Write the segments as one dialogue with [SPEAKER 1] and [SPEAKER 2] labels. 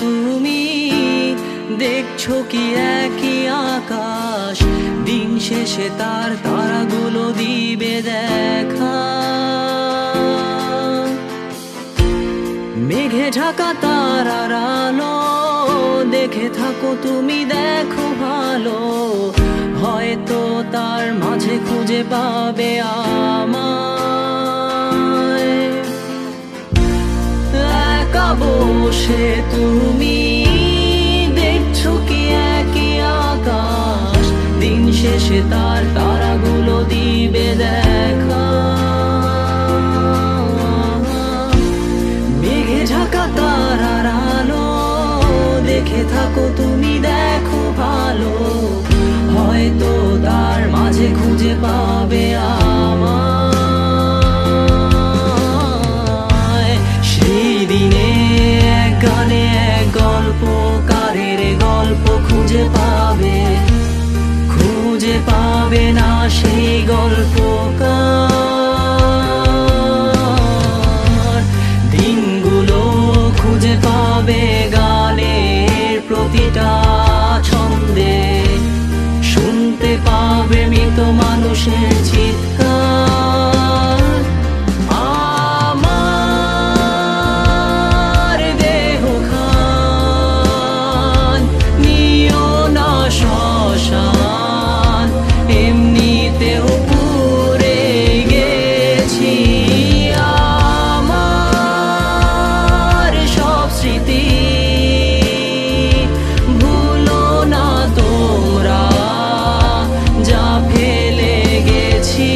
[SPEAKER 1] তুমি দেখছো কি একই আকাশ, দিন শেষে তার তারাগুলো দিবে দেখা। মেঘে ঢাকা তারার আলো দেখে থাকো তুমি, দেখো ভালো, হয়তো তার মাঝে খুঁজে পাবে আমায়। একা বসে তুমি দেখছো কি একই আকাশ, দিন শেষে তার তারাগুলো দিবে দেখা। মেঘে ঢাকা তারার আলো দেখে থাকো তুমি, দেখো ভালো, হয়তো তার মাঝে খুঁজে পাবে আমায়। সেই দিনে এক গানে এক গল্পকারের গল্প খুঁজে পাবে, খুঁজে পাবে না সেই গল্পকার। দিনগুলো খুঁজে পাবে গানের প্রতিটা ছন্দে, শুনতে পাবে মৃত মানুষের চিৎকার। আমার দেহ খান নিও না শ্মশান, এমনিতেও পুড়ে গেছি। আমার সব স্মৃতি ভুলো না তোমরা, যা ফেলে গেছি।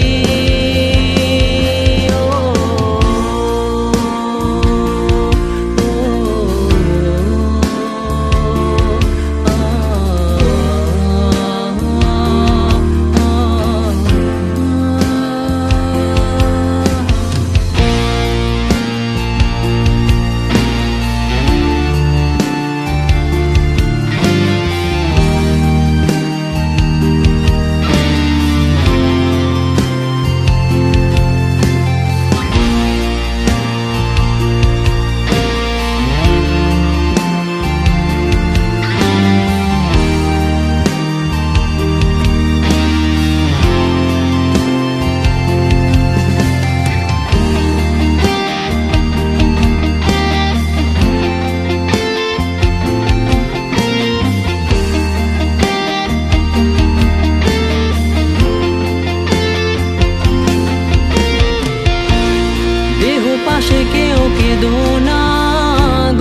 [SPEAKER 1] পাশে কেউ কেঁদো না,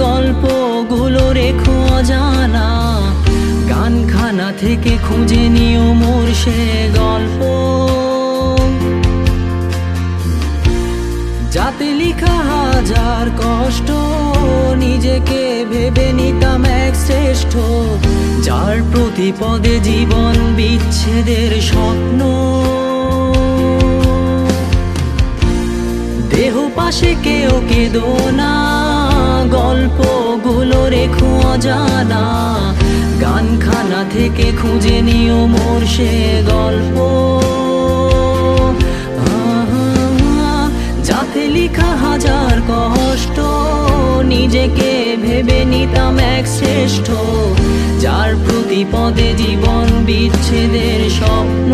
[SPEAKER 1] গল্পগুলো রেখো অজানা, গানখানা থেকে খুঁজে নিও মোর সে গল্প, যাতে লিখা হাজার কষ্ট নিজেকে ভেবে নিতাম এক শ্রেষ্ঠ, যার প্রতি পদে জীবন বিচ্ছেদের স্বপ্ন। দেহ পাশে কেউ কেঁদো না, গল্পগুলো রেখো অজানা, গানখানা থেকে খুঁজে নিও মোর সে গল্প, যাতে লিখা হাজার কষ্ট নিজেকে ভেবে নিতাম এক শ্রেষ্ঠ, যার প্রতি পদে জীবন বিচ্ছেদের স্বপ্ন।